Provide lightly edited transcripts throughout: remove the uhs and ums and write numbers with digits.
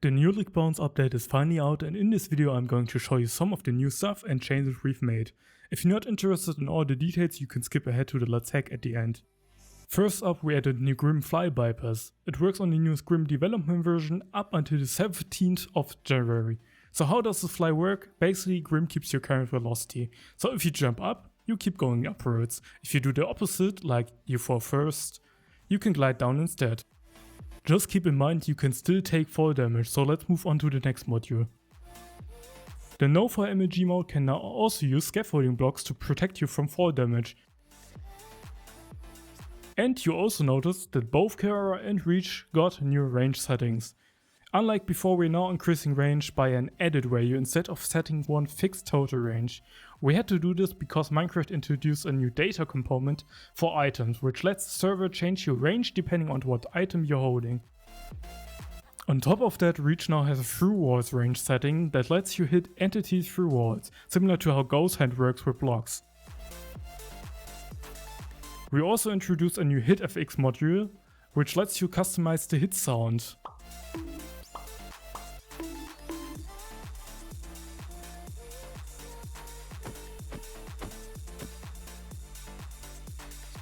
The new LiquidBounce update is finally out, and in this video I'm going to show you some of the new stuff and changes we've made. If you're not interested in all the details, you can skip ahead to the Let's Hack at the end. First up, we added new Grim Fly bypass. It works on the newest Grim development version up until the 17th of January. So how does the fly work? Basically, Grim keeps your current velocity. So if you jump up, you keep going upwards. If you do the opposite, like you fall first, you can glide down instead. Just keep in mind you can still take fall damage, so let's move on to the next module. The no fall MLG mode can now also use scaffolding blocks to protect you from fall damage. And you also notice that both Carrera and Reach got new range settings. Unlike before, we're now increasing range by an added value instead of setting one fixed total range. We had to do this because Minecraft introduced a new data component for items, which lets the server change your range depending on what item you're holding. On top of that, Reach now has a through walls range setting that lets you hit entities through walls, similar to how Ghost Hand works with blocks. We also introduced a new hit FX module, which lets you customize the hit sound.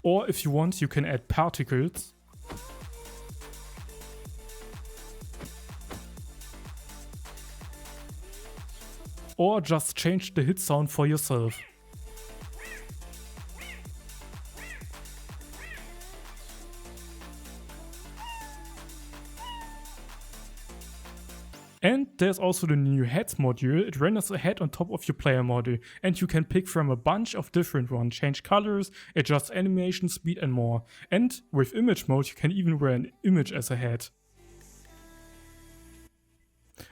Or if you want, you can add particles. Or just change the hit sound for yourself. And there's also the new heads module. It renders a head on top of your player model, and you can pick from a bunch of different ones, change colors, adjust animation speed and more. And with image mode you can even wear an image as a head.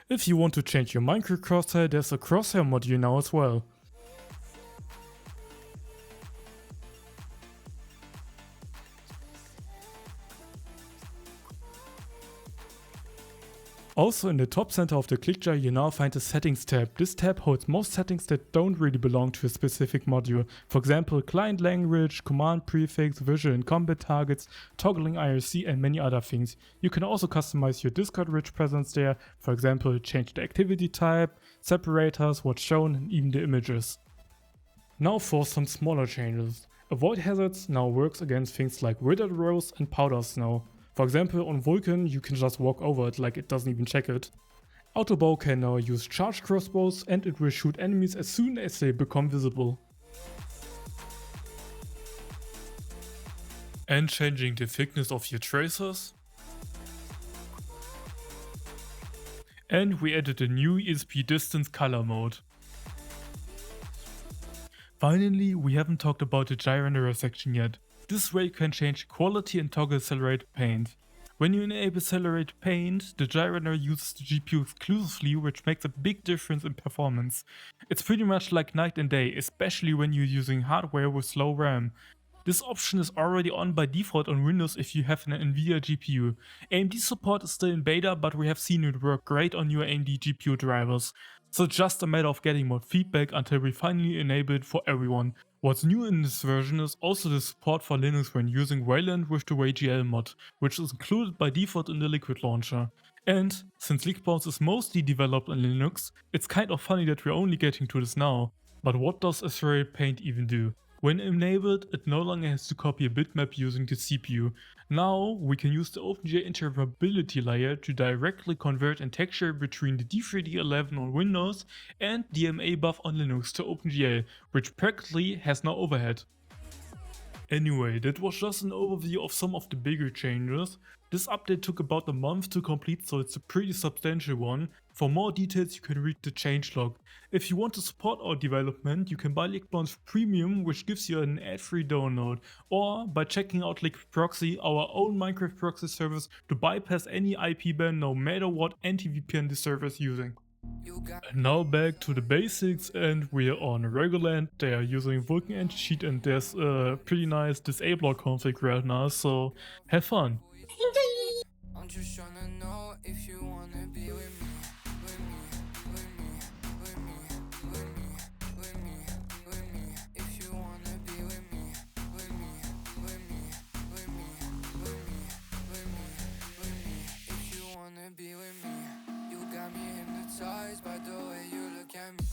If you want to change your Minecraft crosshair, there's a crosshair module now as well. Also in the top center of the click jar you now find the settings tab. This tab holds most settings that don't really belong to a specific module. For example, client language, command prefix, visual and combat targets, toggling IRC and many other things. You can also customize your Discord rich presence there, for example change the activity type, separators, what's shown and even the images. Now for some smaller changes. Avoid hazards now works against things like withered rose and powder snow. For example, on Vulcan you can just walk over it like it doesn't even check it. Autobow can now use charged crossbows and it will shoot enemies as soon as they become visible. And changing the thickness of your tracers. And we added a new ESP distance color mode. Finally, we haven't talked about the gyro renderer section yet. This way you can change quality and toggle accelerated paint. When you enable accelerated paint, the gyro renderer uses the GPU exclusively, which makes a big difference in performance. It's pretty much like night and day, especially when you're using hardware with slow RAM. This option is already on by default on Windows if you have an Nvidia GPU. AMD support is still in beta, but we have seen it work great on your AMD GPU drivers. So it's just a matter of getting more feedback until we finally enable it for everyone. What's new in this version is also the support for Linux when using Wayland with the WayGL mod, which is included by default in the Liquid launcher. And since LiquidBounce is mostly developed on Linux, it's kind of funny that we're only getting to this now. But what does accelerated paint even do? When enabled, it no longer has to copy a bitmap using the CPU. Now we can use the OpenGL interoperability layer to directly convert and texture between the D3D11 on Windows and DMA buff on Linux to OpenGL, which practically has no overhead. Anyway, that was just an overview of some of the bigger changes. This update took about a month to complete, so it's a pretty substantial one. For more details you can read the changelog. If you want to support our development, you can buy LiquidBounce Premium, which gives you an ad-free download, or by checking out Liquid Proxy, our own Minecraft proxy service to bypass any IP ban no matter what anti-VPN the server is using. And now back to the basics, and we're on Reguland. They are using Vulkan anti-cheat and there's a pretty nice disabler config right now, so have fun. I'm just tryna know if you wanna be with me, with me, with me, with me, with me, with me, with me. If you wanna be with me, with me, with me, with me, with me, with me, with me. If you wanna be with me, you hypnotized by the way you look at me.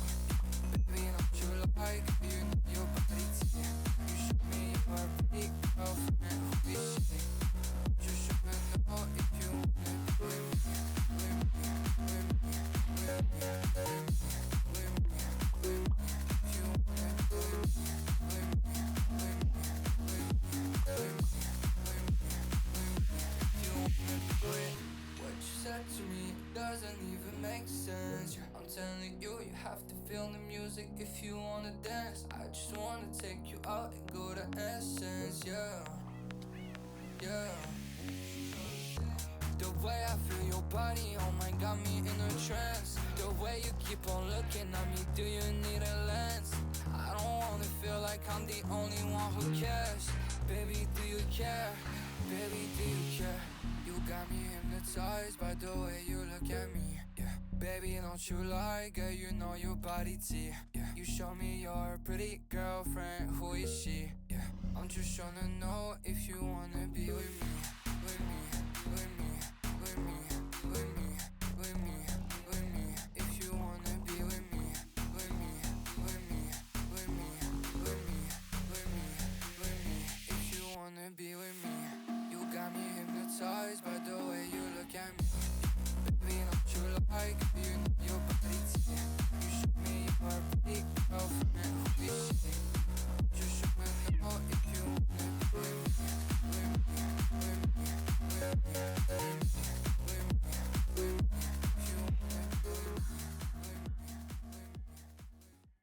Baby, don't you like, you know your body tea. You show me your pretty girlfriend, who is she? Just wanna know if you wanna be with me, with me, with me, with me, with me, with me, with me. If you wanna be with me, with me, with me, with me, with me, with me, if you wanna do it. What you said to me doesn't even make sense. Yeah, I'm telling you, you have to feel the music if you wanna dance. I just wanna take you out and go to essence, yeah, yeah. The way I feel your body, oh my, got me in a trance. The way you keep on looking at me, do you need a lens? I don't wanna feel like I'm the only one who cares. Baby, do you care? Baby, do you care? You got me hypnotized by the way you look at me, yeah. Baby, don't you lie, girl, you know your body tea, yeah. You show me your pretty girlfriend, who is she, yeah. I'm just tryna know if you wanna be with me,